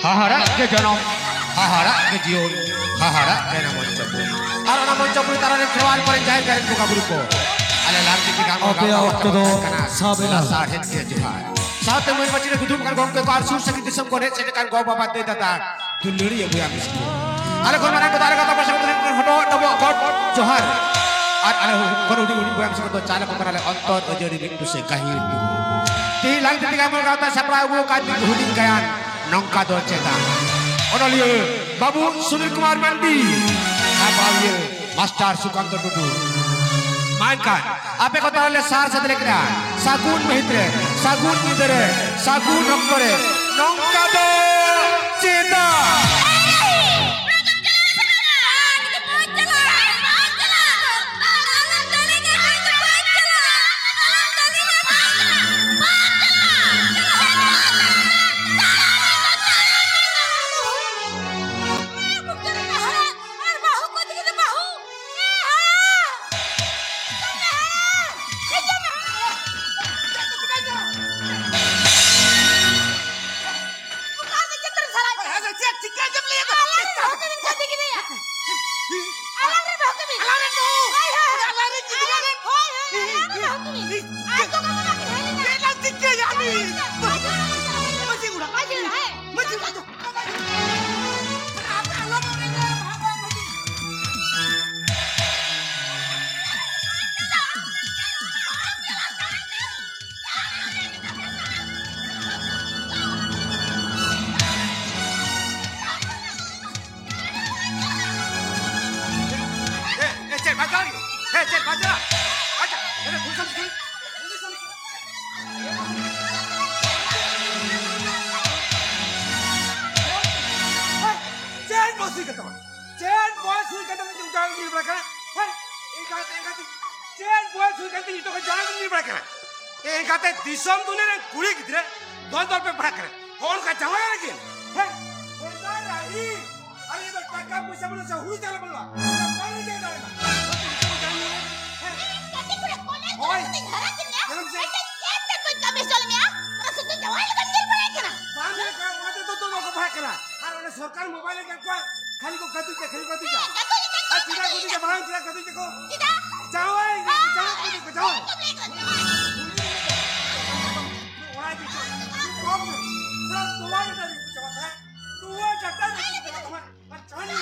hahara ke janam, hahara ke jion, hahara ke namun capuri. Aro namun capuri taran keluar pada jahit jahit buka buruko. Ale lanti tiga orang sabela sahet ke johar. Saat temuan macam itu bukan gong ke kar susah kita semkonet sedekan gong bapak teh datang. Duluri ya bu yang miskin. Ale korban aku tarik kata pasang terus hodo nabo god johar. Ale kono di bu yang sekoto cala pemana ale ontor aja di itu sekahir tu. Di lanti tiga orang kata saprabu kati huding kayan nongka do cetak. Ono liu Babu Sunil Kumar Mandi. Saprabu Master Sukanto Dudu. Mainkan. Apa kata oleh sar sedeleknya? Sagun Mahitre, Sagun Idere, Sagun Noktore, Nongkado Cita. Disam tu ni kuri kita, dua pe berak kan. Orang kacau lagi. Hei, orang lagi. Hari ini berkakak pun sebelum saya hui jalan belum. Kalau dia dah ada. Tapi kurang kolej. Oi. Kita pun kami soalnya ya. Rasa tu jawab lagi dia berak kan. Mana kau ada tu aku berak kan. Hari सरकार mobile का कोई खाली को कतु के खाली कतु जा आ चिरा कतु जा भांग चिरा कतु को जाओ जाओ कतु को जाओ ओरा जी कम सर तुम्हारे ना कुछ बात है तू वो जट्टा नहीं तुम्हारे चानी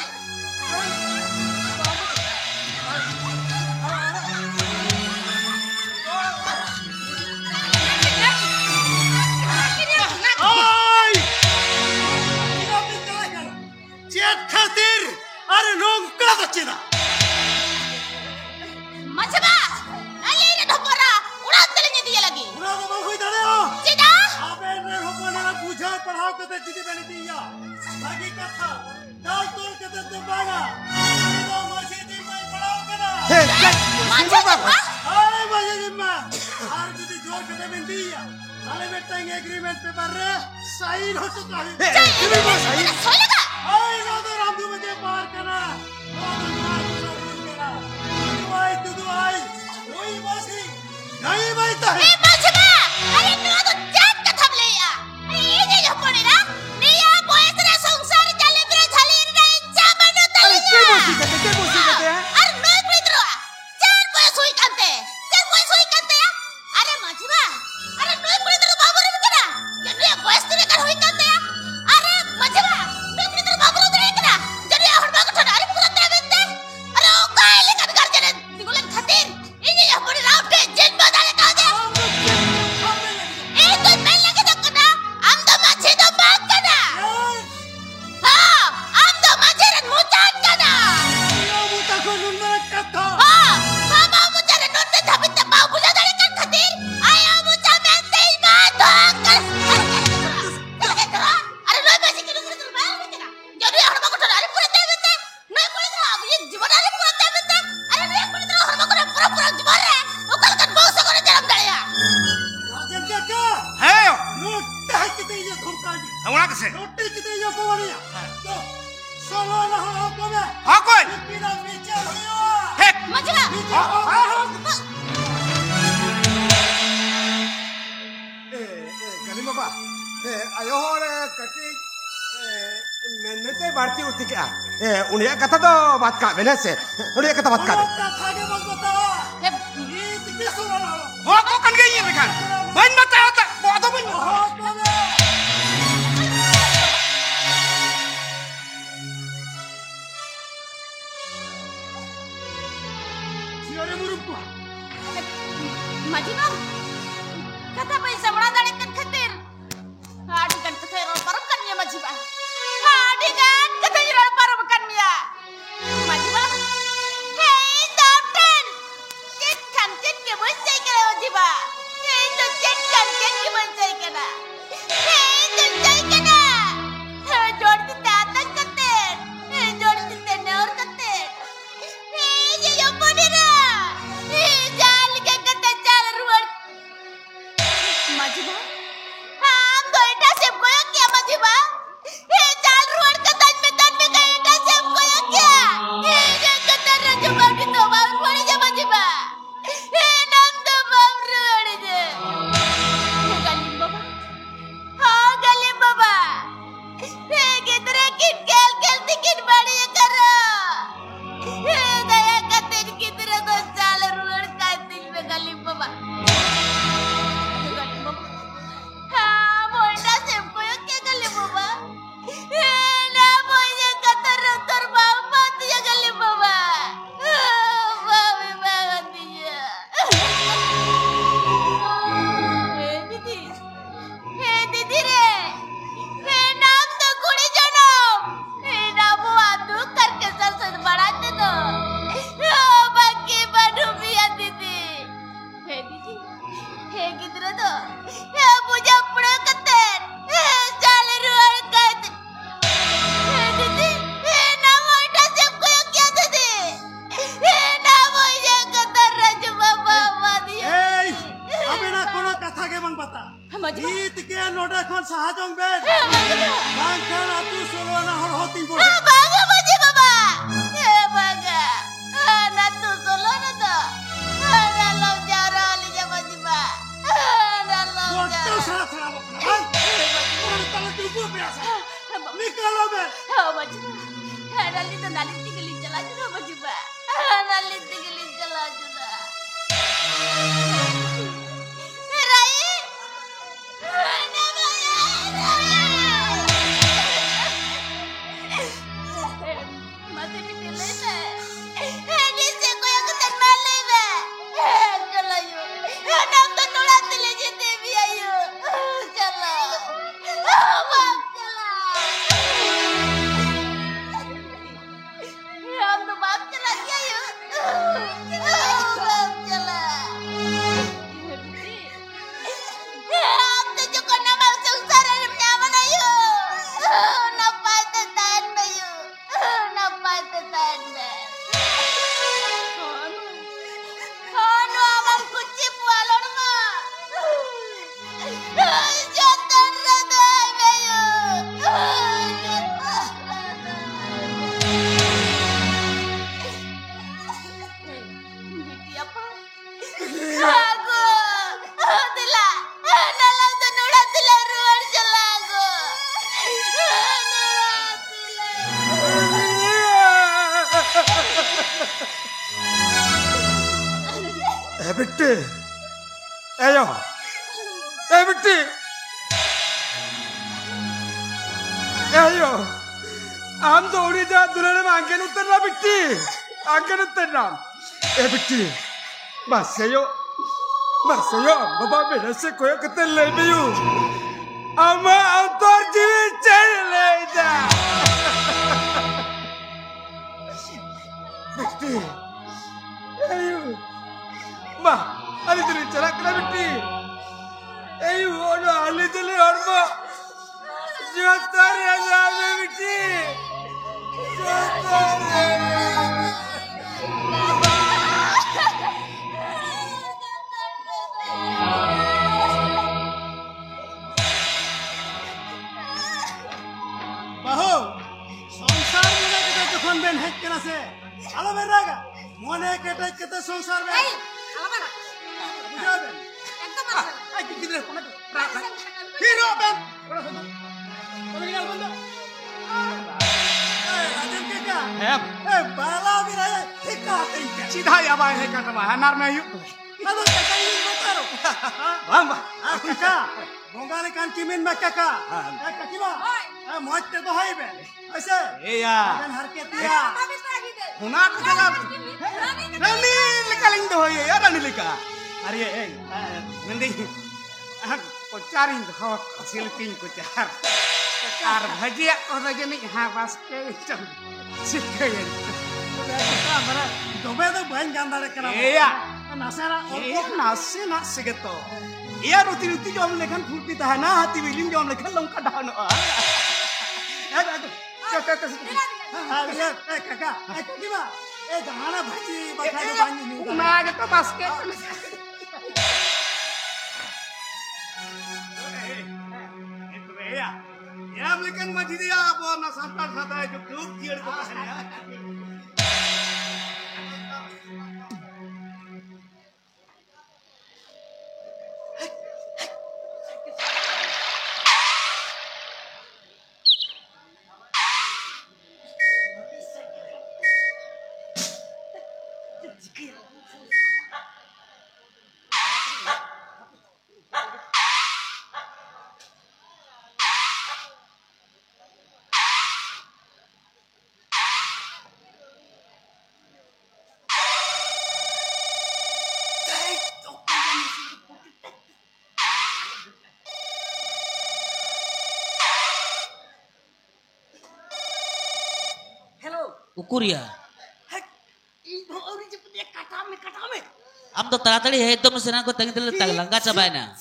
अरे नोंका बच्चेदा मचबा अले रे ढोपरा उड़ा तलने दिया लगी उड़ा तो कोई दड़े हो सीधा अबे रे होपना पूछा पढ़ाओ के जिदी बनी दिया बाकी कथा डाल तोड़ के तो बागा तो मस्जिद में पढ़ाओ के ना हे मचबा अरे मस्जिद में हर जिदी जोर के बनी दिया नाले बेटा एग्रीमेंट पेपर रे साइन हो चुका है तुम्हें वो साइन सोई लगा आई ना तो रामदू में पार करना दुआई वही बासी नहीं बैठा है ए मचबा अरे नो तो जात का थम ले या अरे ये जे पड़े ना निया बोयस रे संसार चले रे झाले रे इच्छा बनो तले के बोसी कहते हैं अरे नो प्रीतरो चार बोयस हुई कांते अरे मचबा अरे नो प्रीतरो बाबू रे करा ये नो बोयस रे कर हुई कांते अरे मचबा नो प्रीतरो बाबू रे करा जने हड़बा को ठडारी पूरा ते बिनते अरे ओ कायले कर जने दिगुलन खातिर इने ये बड़ी राउटे जेन बदाले का दे ए तो मैं लगे तो ना हम तो माछे तो बात करना हां हम तो माछे रे मुचाट करना यो मुता को नुनर कथा हां बाबा मुचा रे नुनते धबिते बाबू बुला दाले कर खातिर आया मुचा मैं तेज बात कर अरे लोई पैसे के नुनते तो बाहर में ना जने हड़बा को ठडारी पूरा ते बिनते नहीं कोई तो अब ये जीवन रे पूरा ते बिनते अरे नहीं कोई तो हड़बा को पूरा जीवन रे ओ कल कन बहुत से करे जन्म दड़िया राजन काका है नोट है किते ये खुरकाजी हमरा कसे रोटी किते ये कोवनिया तो सोलो ना हो कोमे हां कोई बिना पीछे होयो हे मजला गली बाबा ए आयो रे कटी मैंने भारती उठी क्या उन्हें कथा तो बात का मैंने से उन्हें कथा बात का वो को कन गई है बेकार बन मत होता बहुत बन जियोरे मुरुप्पा Majibang, kata pa isa mula dari kan katir. Hadi kan kata iron parakan niya Majibang. Hadi kan kata iron parakan niya. Majibang, hey Captain, cek ke bonsai kena Majibang. Hey tu cek ke bonsai kena. Hey tu cek kena. Jod kita atas katir, jod kita neur katir. Hey ye yo podira. Hey jal ke kata jal ruar. Majibang, हाँ गोइठा से कोया क्या Majibang? ये जाल रुआर का तन में गोइठा से कोया क्या? ये जगतर रजुबा की तो बार पड़ी जा Majibang. ये नाम तो बार रुआर जे. ये गलीम बाबा, हाँ गलीम बाबा. ये किधरे किट केल तिकिट बड़ी करो. ये दया का तेज किधरे तो जाल रुआर का दिल में गलीम बाबा. हाँ बोलना सबको ये क्या गले बाबा ना बोले कतर रतर बाबा दिया गले बाबा बाबे बाबा दिया हे दीदी रे हे नाम तो कुड़ी जनम हे नाम वो आदू करके सर बढ़ाते तो बाकी बड़ू भी दीदी हे दीदी हे किधर तो हे मुझे अपने कतर जाल रुआर कर हे दीदी हे ना मोटा सबको क्या दीदी हे ना मुझे कतर रज बाबा दिया এই আমি না কোনো কথা কে বাং পাতা Majibang, গীত কে নোটা খন সাহাযং বেন Majibang, বাং খান আতু সোলনা হর হতি পড়ে bangga Majibang bangga na tu solo na to na lo jara ali ja Majibang na lo বড় jara সারা সারা বাং কোন তালে তুই Vysya নিকালো Ben Majibang, nalit na nalit tigilin jala juna Majibang, nalit tigilin jala juna. Rai, mati pitilin na. Hindi siya ko yung katanmalay na. Chala yun. Anang katulat nila si TV ayun. Chala. Wag chala. Ang dumam chala niya yun. Wag chala. Ang tuyo ko na magsungsaran naman na yun. Napatatan na yun. Napatatan na. Ano ang kutsi po alor mo? Jatan na dahil na yun. Hindi apa? Ako! Tila! Nalang tunulan tila ruar sila ako! Nalang tila! बिट्टी एयो ए बिट्टी एयो आम दौड़ी जा दुल्हन में आंखें उतरना बिट्टी आंखें उतरना ए बिट्टी बस यो बाबा मेरे से कोई कतल ले नहीं हूँ अम्मा अंतर जीवन चल ले जा बिट्टी एयो Ma, ali dulu cara kena beti. ono ali dulu orma. Jotar ya jalan beti. Jotar. বাহু সংসার মনে কেটে যখন বেন হেক কেনা সে আলো বেন রাগা মনে কেটে কেটে সংসার বেন বুঝাবেন একদম আই কি দিলে কোন হিরো বেন কোন গাল বন্ধ ए बाला भी रहे ठीक आते हैं सीधा या बाय है का है नार में यू अरे काका ये बतारो बम काका बोंगाले कान किमिन में काका ए काकीमा ए मोटे तो है बे ऐसे ए या बन हर के तिया हुना का रानी निकालिंग दो ये या रानी लिका अरे ए नंदी को चारिंग दो सिलपिंग को चार कार भजिया को जनी हां बस के चल सिक्के मरा दोबे तो बहन गांधारे करा ए या नासेरा एक नासे नासे के तो या रोटी रोटी जो हम लेखन फूटी था ना हाथी बिलिंग जो हम लेखन लंका डानो अरे ए काका ए काकीमा ए गाना भाजी बखा दो बानी नहीं ना के तो बस के या हम लेकिन मजी दिया आप ना संता खाता है जो खूब कीड़ को है Ukuria. Am to taratali he to musina ko tangi tele taglang ka sabay na.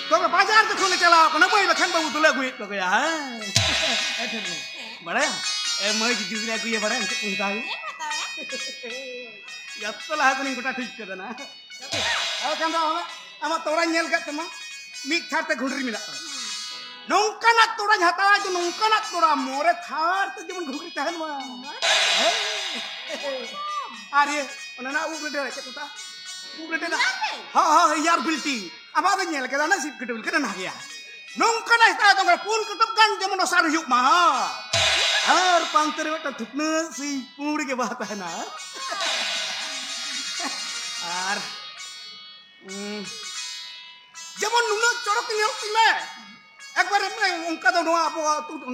तो बाजार तो खोने चला कना मैं बखन बाबू तुले गुई तो गया ऐसे नहीं बड़ा ए मैं जिस ले गुई बड़ा इनसे पूछता है या तो ला तो नहीं गोटा ठीक कर देना अब कंदा ama तोरा nyel kat tema mi kharte ghudri mila nongkana tora hata aja nongkana tora more thar te jemun ghudri tahan ma are onana ugrede ketata ugrede na ha yar bilti ama da nyel kada na sip gedul kada na ya nongkana ita to pun ketep kan jemun osar yuk ma ar pantere wata thukna si puri ke bahata hai na ar যেমন নুন চড়ক নিয়তি মে একবারে উনকা তো নোয়া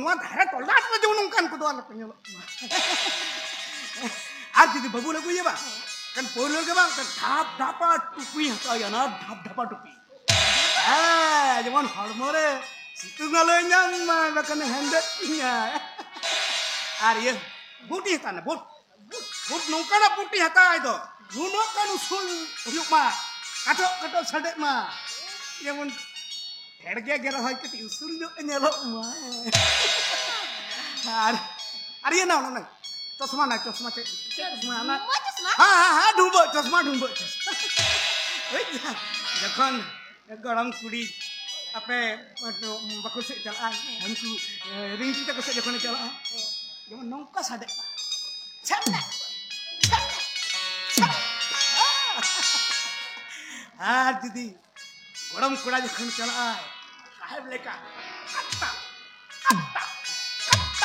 নোয়া ধারে তলদা তো যেমন উনকান কো দোয়া লতে নিল আর যদি বাবু লাগু ইবা কান পয়লো কে বা ধাপ ধাপা টুপি হাতা না ধাপ ধাপা টুপি যেমন হরমরে সিতুং আলো ñam মা বাকানে হেন্ডে ইয়া আর ইয়ে বুটি হাতা না বুট নৌকা না বুটি হাতা আইদো নুনো কান উসুল হুক মা কাটো কাটো সাডে মা যেমন হেড়গে গেল হয় কি উসুল নেলো মা আর ইয়ে না না চশমা না চশমা চশমা না হ্যাঁ ঢুবো চশমা ওই যখন গরম কুড়ি আপে বাকু সে চালা हमको रिंकी तक से যখন চালা যেমন নৌকা সাডে ছাড়না আর দিদি গরম কোড়া যখন চালায় সাহেব লেখা কাটটা কাটটা কাটটা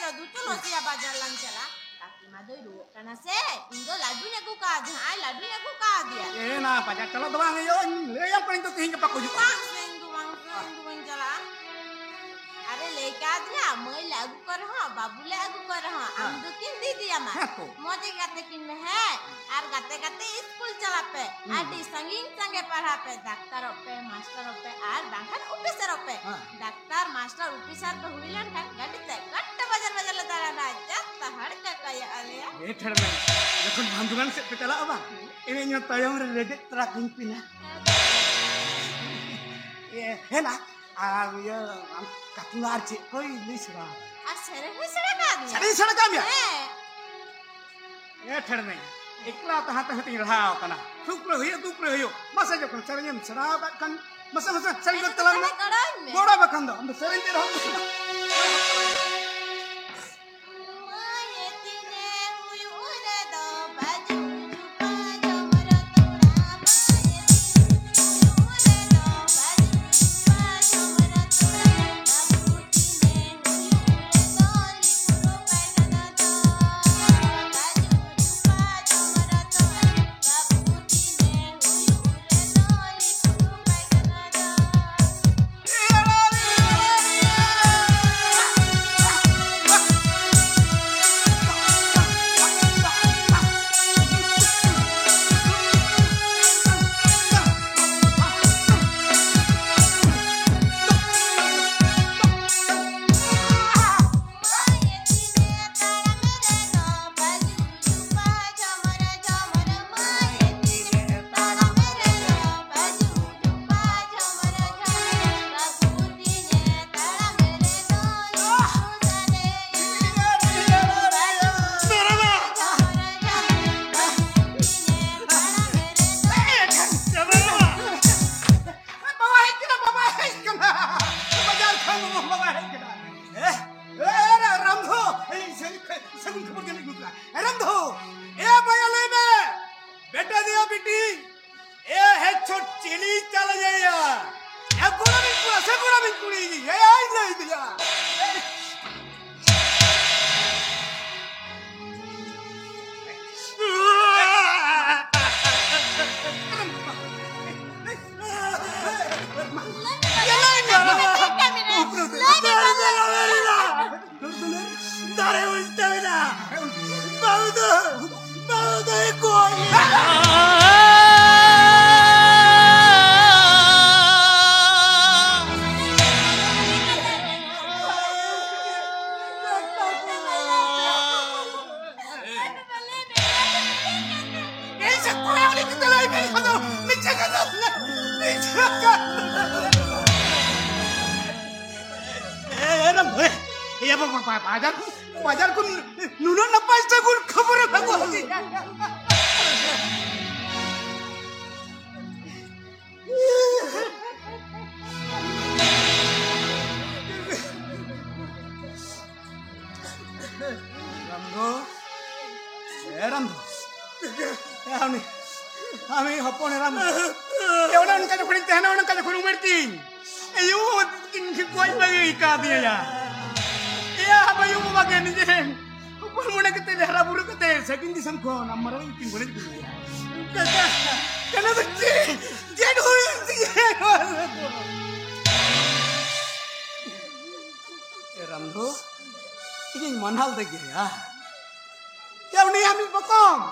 Rodu tu lo siya bajar lang chala. Taki madoy ru kana se. Indo ladu nya ku ka dia. Ai ladu nya ku ka dia. na pajak calo doang yon le yang paling tuh hingga paku juga Wang seng chala. Are leka dia moi lagu kar ha babu lagu kar ha. Am do tin didi ama. Moje gate kin me hai. Ar gate school chala pe. Adi sanging sange padha pe. Daktar ope, master ope, ar bangkan officer ope. Daktar, master, officer pe huilan kan gadi te. Gatta bajar le tara na jatta hadka kaya alia. ठड़ में जखन भांदुगान से पे चला बा एने न्यो तयम रे रेडे trekking पिना ये है ना आ ये कतुआर चे कोई लिसरा Ar sere ka dia. सड़ी सड़का में Eh. ये ठड़ में एकला तहा तहा ती रहाव कना सुप्र होयो मसे जखन सरयम सराव kan मसे सरी को तला में गोड़ा बखन दो हम सरन ते रहो चलाई नहीं खदो नीचे खदो नीचे एरम ये बाजार को नुनो न पाइस गुल खबर लगो Ramdo, Ramdo, kami hapon Ramdo. Ya udah nak jadi kuning tehna, nak jadi kuning merting. Ayo, tinggi kuat bagi ikat dia ya. Iya, apa yang mau bagian ni jen? Hapon mana kita dahra buru kita, sekin di sana kau nama orang tinggi kuning tu. Kata, kenapa jen hui jen? Ramdo. Ini manhal degi ya. Ya ini kami pokok.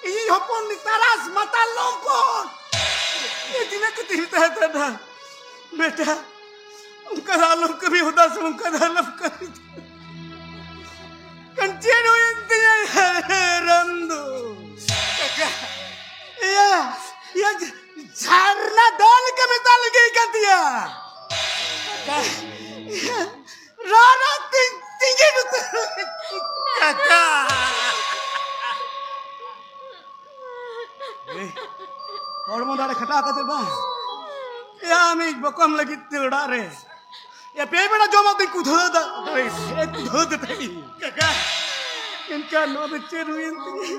Ini hopon di taras mata lompon. Ini tidak ketirta ada. Beta, unkar dalam kami udas unkar dalam kami. Kancenu intinya Ramdo. Kakak, ya jarna dal kami tak lagi ikan dia. Kakak, rara tinggi betul. Kakak. Kalau mau dari kata kata bang, ya amik bokam lagi tidak re. Ya piye mana jawab di kudho dari, kudho dari. Kakak, ikan lo berceru ini.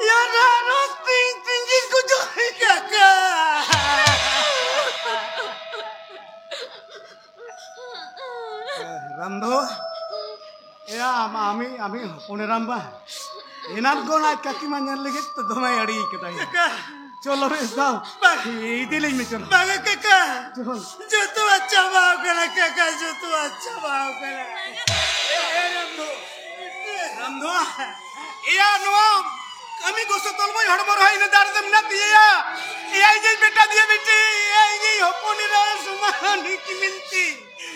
Ya rara tinggi kudho kakak. Ramdo, ya ami pune ramba. Inan ko na kaki manyan lagi to domay adi kita. Kaka, cholo res dao. Idili me cholo. Baga kaka, jo tu acha bao kara kaka, jo tu acha bao kara. Ramdo, iya nuam. Kami goso tolmo hadmar hai na dar dem na diya. Iya je beta diya beti, iya je hoponi ra sumani ki minti.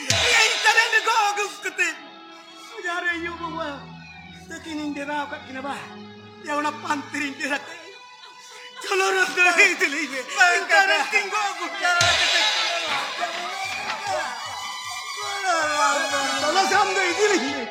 Iya itare ne go guskute. Jare yu baba. Takin indera kat kina ba? Ya una pantirin dera. Cholo Ramdo idili me. Kara tingo gutta. Cholo Ramdo idili me.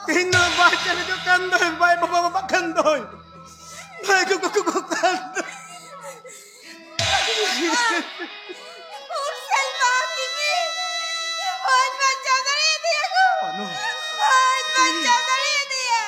Tino baca itu kandoy, baik bapak kandoy, baik kuku kandoy. Ursel mati ni. Mohon macam dari dia aku. Mohon macam dari dia.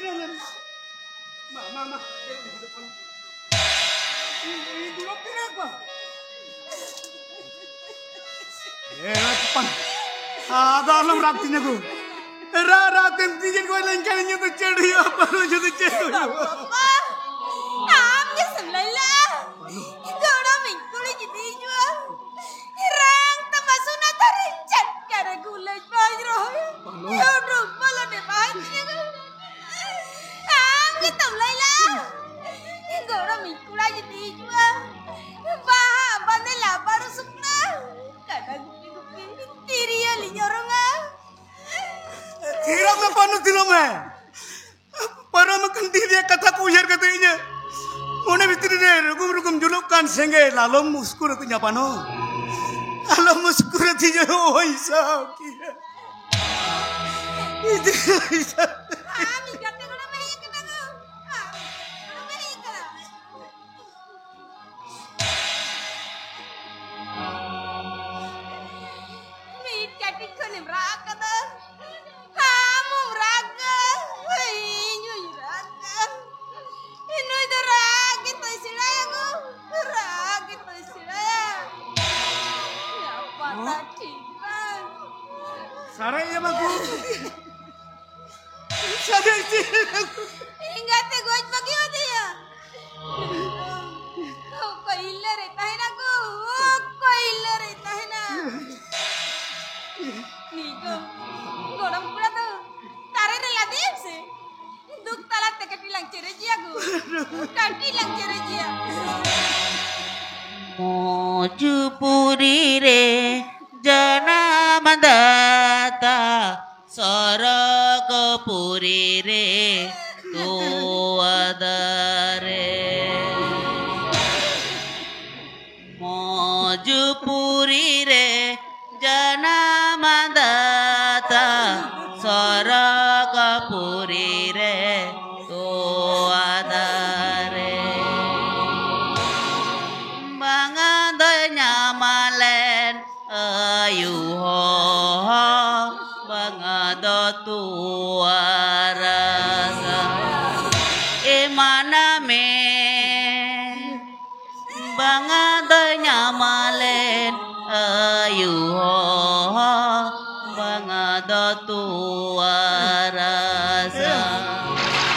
Emma, Mama. Ini dulu kenapa? Pan. Dalam raktinya ku. Raten tiga kau lengkapnya tu ceri apa lu jadi ceri. Papa, amnya semlala. Itu orang mingkuli jadi juga. Hirang termasuk nata rencet karena gulai bajro. Ya udah malah deh bajnya. Amnya semlala. Itu orang mingkuli jadi juga. Bah, bandel baru sukna. Kadang gupi tiri ya linyorongah. Kira apa panu tilo mah? Para makan dia kata kuyer katanya. Mana bitri deh, rukum julukan sengge, lalu muskur tu nyapano. Lalu muskur tu je, oh isa, kira. Itu isa. Ami kata kau nama yang kena kau. Nama yang kena. Mit kati kau ni meraka dah. Kamu meraka. Ini meraka. Ini itu ragi tu istilahnya kau. Ragi tu istilahnya. Ya patah cinta. Sarai ya bagu. Sarai sih. Ingat te goj bagi होती है कोई इल्ला रहता है ना को कोई इल्ला रहता है ना नीको गोड़म पूरा तो तारे रला दे से दुख ताला ते कटी लंग चेरे जिया को कटी लंग चेरे जिया Mojupuri re janamandata Saragapuri re tuadare Mojupuri re janamandata Saragapuri re tuadare Bangadanya malen ayuho bangado tuarasa emaname bangadanya malen ayuho bangado tuarasa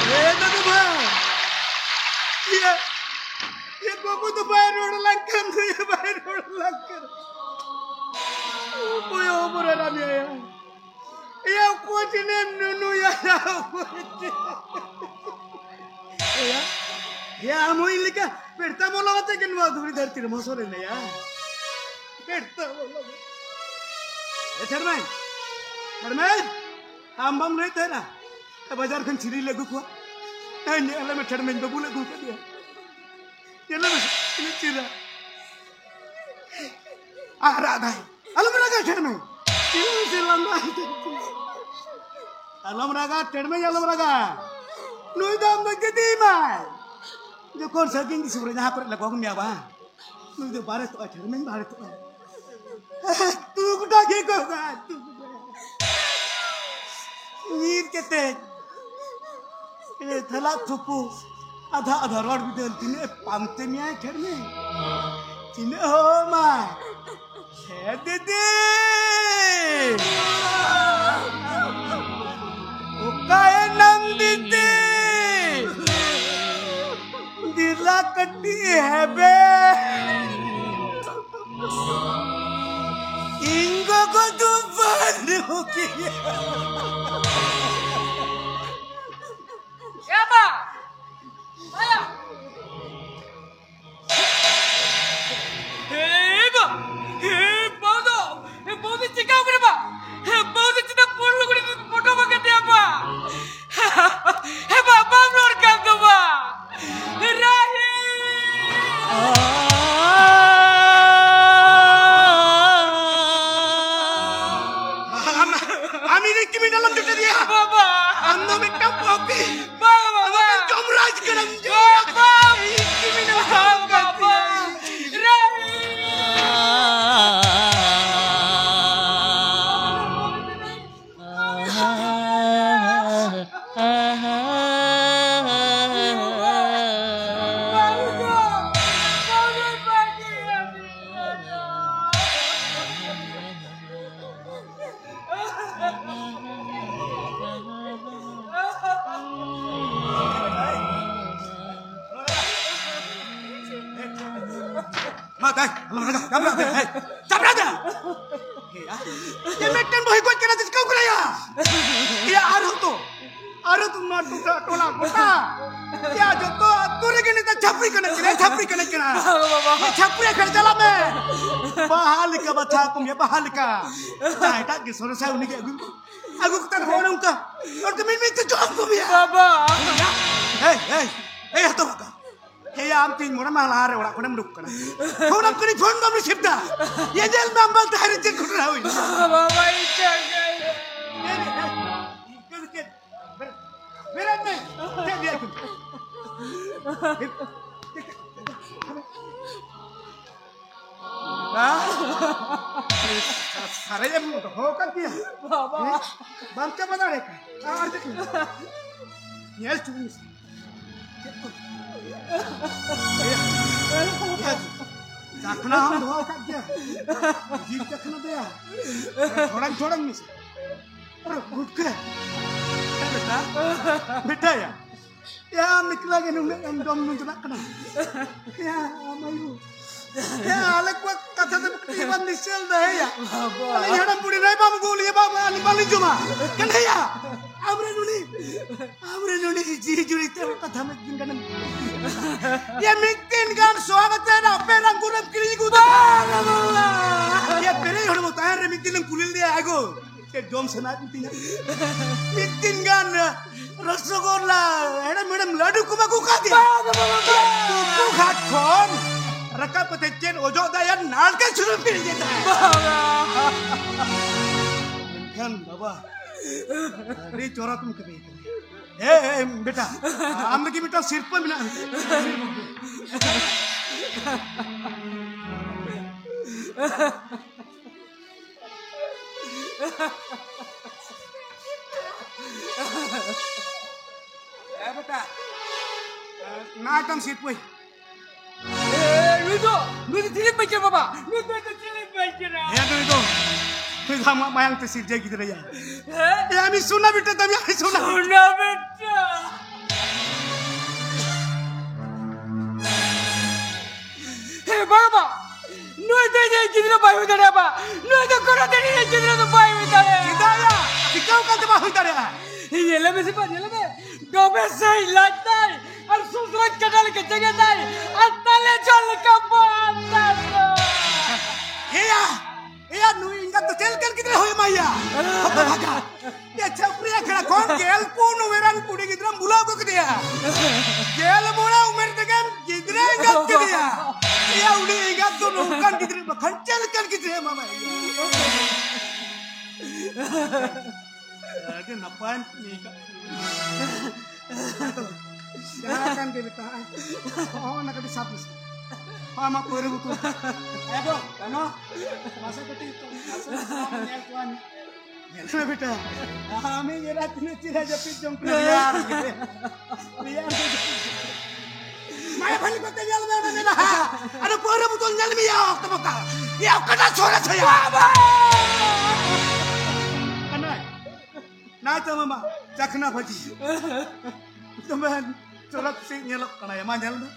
Itu bang. Iya. Ya babu tu bayar orang langkan tu ya bayar orang langkan. Oh ya umur orang ya. Ya kuat ini nunu ya kuat. Ya. Ya amu ini kan pertama lawan tu kan waktu beri dari tiru masuk ni ya. Pertama lawan. Termain. Ambam ni tu na. Bazar kan ciri lagu kuat. Ini alam termain babu lagu kuat dia. Yalah ini cira. Radai. Alam raga termain. Ini silam dah. Alam raga termain alam raga. Nuh dah menjadi mai. जो कौन सा king सूरज यहाँ पर लगवाऊँ मैं आवा तू तो बारह तो अठारह में बारह तो तू कुटा के कोगा तू वीर कहते ये थला थुपू आधा आधा रोड भी तो तीने पांते में आए घर में तीने हो माँ है दीदी उकाए नाम दीदी दिला कट्टी है बे इंगो को तो बंद हो गया क्या बा आया बहुत चिका उगरे बा बहुत चिता पोल गुड़ी फोटो बके दिया बा हे बाबा मोर काम दो बा राही आमी ने किमी डालम जुटे दिया dah. Cabrat dah. Ye metten bohi kau kena kau kena ya. Ya aru tu not tu tola kota. Ya joto tu lagi ni tak chapri kena. Ye chapri kerja lah me. Bahal ka baca aku ya bahal ka. Dah tak kisah saya unik aku kata orang ka. Orang tu minta jawab tu ya. Baba. Hey atau apa? Hey am tin mona malah hari orang kau nak dukkan. Kau nak kini phone kau mesti dah. Ye jel memang tak hari cek kau rawi. Baba itu. Berat ni. Cek dia tu. Sarai yang muda, hokan dia. Baba. Bangsa mana mereka? Arti tu. Nyel cumi. Cakna ham doa hokan dia. Jeep cakna dia. Thorang ni. Good ke? Beta ya. Ya mikla ke nung dom nung jenak kena. Ya amayu. Ya alek gua kata ketiban di sel dah ya. Alek hadam budi nai bam guli bam ali bali cuma. Kan ya. Amre nuni ji juri te kata mekin kan. Ya mekin kan swagat na perang guram kiri gu. Ya pere hono tayar mekin kulil dia ago. Ke dom senat mekin. Mekin kan rasgolla. Ada madam ladu kuma ku kha dia. Ku khat kon. Rakap petecen ojo daya nalke suruh pilih jeta. Kan baba, ini corak tuh kebih. Beta, am lagi beta sirpa mina. Beta, nakam sirpa. Lu tidak baca Baba. Lu tidak baca. Ya tu. Kau sama mayang tersir jadi kita ya. Ya kami sunnah beta, kami sunnah. Sunnah beta. Hei Baba. Nu itu je kita bayu tadi apa? Nu itu korang tadi kita tu bayu tadi. Kita ya. Kau kan tu bayu tadi. Ini lebih cepat, lebih. Dobe say latai. Ar susrat kadal ke jagah dai. Atale jol ke bantar. Iya, nu ingat tu cel kan kita hoy maya. Apa baga? Ya chapri akhara kon gel pun umeran pudi kita bulau ko dia. Gel mula umer tekan kita ingat ke dia. Ya udi ingat tu nukan kita khancel kan kita mama. Ada napan ni ka. Jangan kita. Oh nak di sapis. Mama pura buku. Ayo, kano. Masa keti itu. Masa tuan. Ya beta. Kami gerak ni cira japit jom liar. Liar. Maya balik kota jalan mana mana. Ada pura buku jalan miya. Temukan. Ya kena suara saya. Kanai. Nada mama. Jakna bhaji. Teman. Surat sih nyelok karena ya manjal tuh.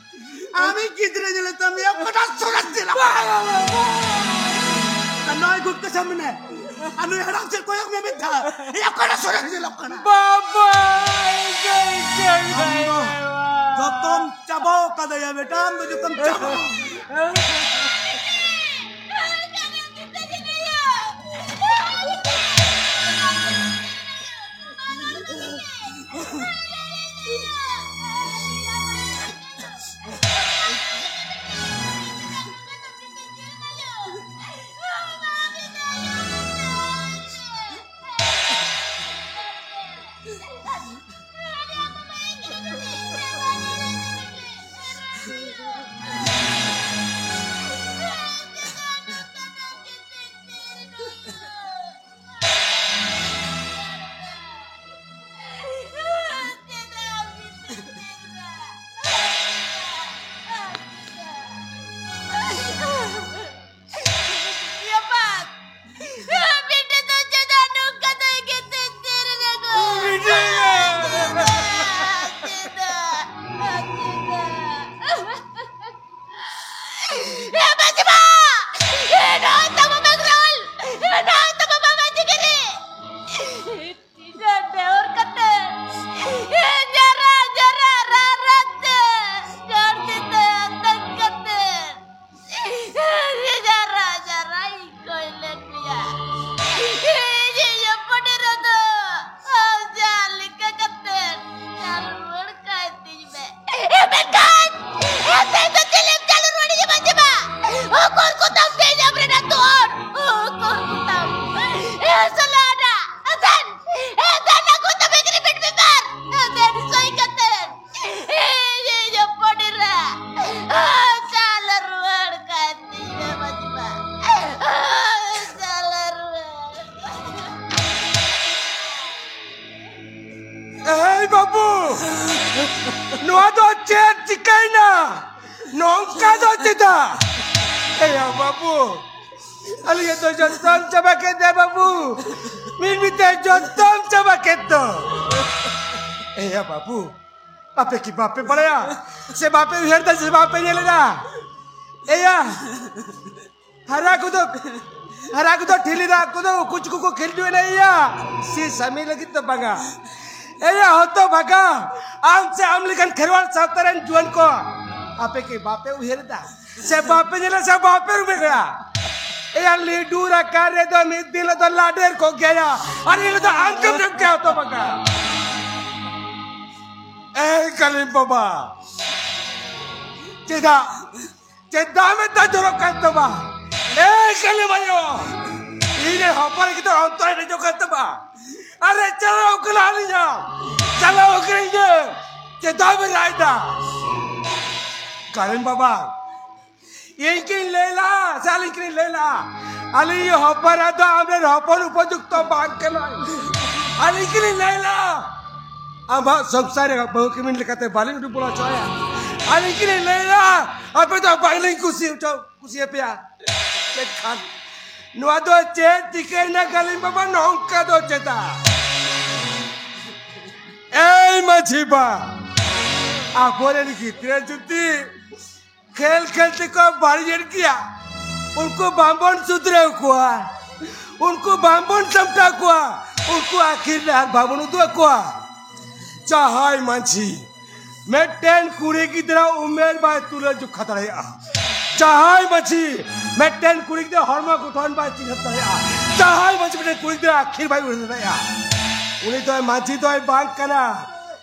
Ami gidre nyelok tapi aku dah surat sih lah. Anu aku kesamane. Anu yang orang cekok yang meminta. Ya aku dah surat nyelok karena. Baba. Jotom cabau kada ya betam tu jotom cabau. Noa do chet chikaina. Nongka do chita. Ya babu. Ali itu jontom coba kita babu. Min minta jontom coba kita. Ya babu. Apa ki bape balaya? Se bape uherda se bape nyelena. Ya. Hara kudo ठेली रा कुदो कुछ को खेल दियो नहीं या सी समय लगी तो बगा या हो तो बगा आम से आम लिखन खरवाल सातरन जुन को आपे के बापे उहेरदा से बापे नेला से बापे रुपे गया या लीडूरा कार्य तो निदिल तो लाडेर को गया अरे ये तो अंकम रख क्या तो बगा कलीम बाबा चेदा में ता जोरो करतो बा कलीम आयो ini hopar kita ontor ini juga teba. Are चलो उकला लिया, चलो उकलेंगे, चेता में रायता. करीम बाबा, ये किन लेला, साली किन लेला. अली ये हopar ada, हमने hopar उपयुक्त तो बांध के ना. अली किन लेला. अब संसार का बहु की मिल लेकर बालिंग उठ बोला चाहे. अली किन लेला, अब तो बालिंग कुसी पे आ. Khan Noa do chet dikaina Kalian Baba nongka do ceta. Majiba. Apore ni kitne जुती खेल खेलते को बारियर किया उनको बांबन सुधरे हुआ उनको बांबन समटा हुआ उनको आखिर में बांबन उधर हुआ चाहे मंची मैं 10 कुड़ी की तरह उम्र बाय तुले जो खतरा है चाहे मंची मैं 10 कुड़ी की तरह हॉर्मा कुटान बाय चिढ़ता है चाहे मंची मैं 10 कुड़ी की तरह आखिर बाय उड़ता है उन्हीं तो मंची तो बांग करना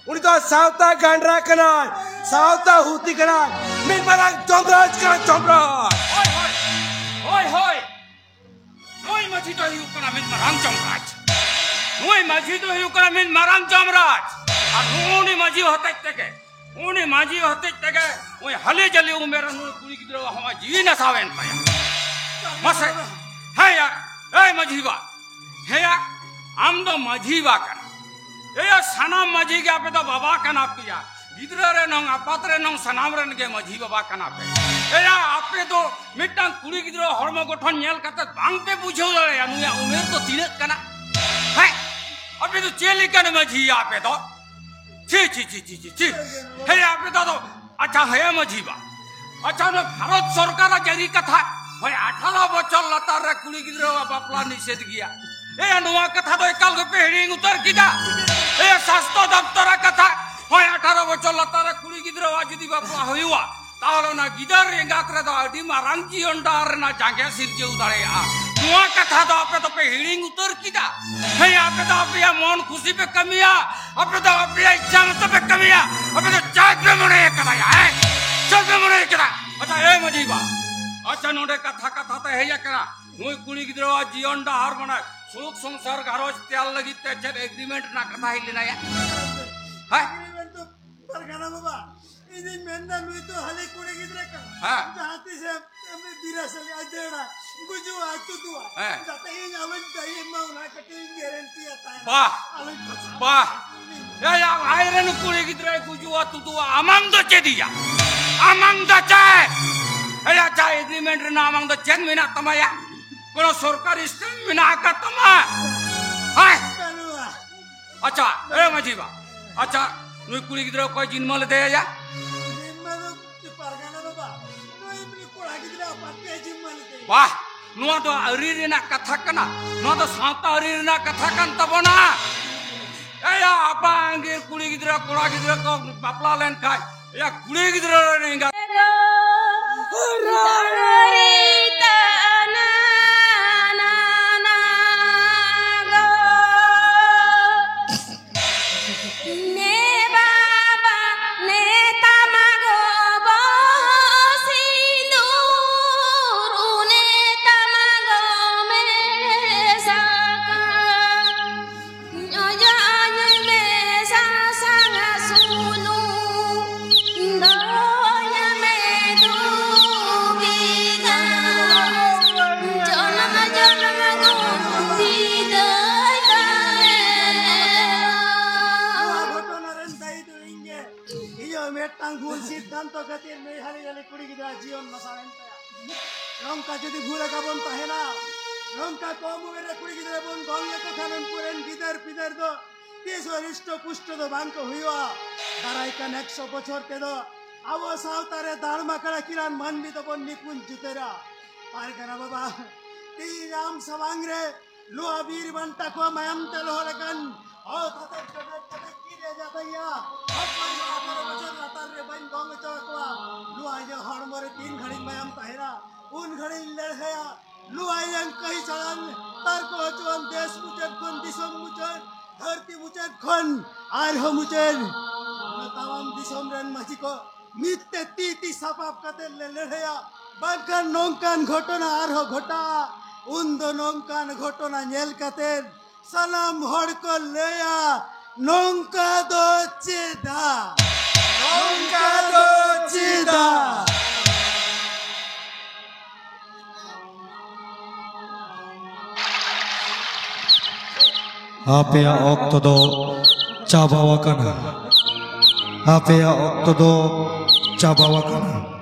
उन्हीं तो साउता गांडरा करना साउता हुती करना मिन बरांग चंद्राज करना Chandra's Noi masih tu hiu kena min marang jamraj. Noi masih tu hiu kena min marang jamraj. Aku ni masih hotek teke. Oni masih hotek teke. Oi hale jale umera noi kuri kita hawa jiwi na sawen paya. Masa, haya, masih ba, haya, amdo masih ba kan. Sanam masih ke apa tu baba kan apiya. Gidra re nong apatre nong sanam re nge masih baba kan ape. Apa tu mitang kuri gidro hormo gothon nyel kata bang pe bujhau dare anu ya umer to tinek kana hai apa tu cheli kan majhi apa to chi hey apa to acha hai majhi ba acha no bharat sarkar jari katha hoy 18 bochor latar re kuri gidro bapla nished giya anuwa katha to ekal go pe hearing utar kida sastho daftar katha hoy 18 bochor latar re kuri gidro ajudi bapla hoiwa तालो ना गिदर एंगात्रे तो आदि मारंगी under ना जांगे सिरजे उदारे या मुआ कथा तो आपे तो पे हिलिंग उतर किदा है आपे तो आपे या मन खुशी पे कमिया आपे तो आपे या इच्छा मत पे कमिया आपे तो चाय पे मने कदा या चाय पे मने कदा अच्छा मजीबा अच्छा नोडे कथा तो है या करा नोई कुड़ी गिदरो जीवन डार बना सुख संसार घरोज त्याल लगी ते चर एग्रीमेंट ना कथा ही लेना या है परगाना बाबा ini menda lu itu hale kure gidra kan jahati se amne dira sale ajera guju atu tua jata ini alun dai mau na kating guarantee ata bah ya airen kure gidra guju atu tua amang do chediya amang do chai ya chai agreement na amang do chen mena tamaya kono sarkari stem mena ka tama hai acha majiba acha nui kuri gidra koi jinmal de ya Wah, nuah do ari rena katha kana, nuah do santa ari rena katha kan tabona. Ya apa angger kuri gidra kora gidra ko bapla len kai, ya kuri gidra renga. Doya me tu vida के इयो मेटटांग भूल सिद्धांत खातिर नै हाली हाली कुड़ी गिदरा जीवन नसावेन तया नौका जदि भूले गाबन ताहेना नौका कम उमेरे कुड़ी गिदरा बन गंगे को खानन पुरेन गिदर पिदर दो तीस हृष्ट पुष्ट दो बांको हुआ दाराई कान 100 बछर ते दो आवो सावतारे दारमा कड़ा किरान मानबी तो बन निपुण जुतेरा पार करा बाबा ती राम सवांगरे लुआ वीर बनता को मयम तेल हो लगन ओ तते कदे की रे जातया अब कोई 18 बछर लातार रे बन गंग चकवा लुआ ये हड़मरे 3 घड़ी मयम ताहेरा उन घड़ी लड़या लुआ yang कहि चलन तार को चोन देश मुचन कोन दिसम मुचन धरती मुचन खन आर हो मुचन तमाम दिसम रन माजी को मित्ते ती सापाप कते लड़या बागन नौकान घटना आर हो घटा उन दो नौकान घटना नेल कते सलाम हड़ को लेया नौका दो चेदा Apea oktodo cabawa kana. Apea oktodo cabawa kana.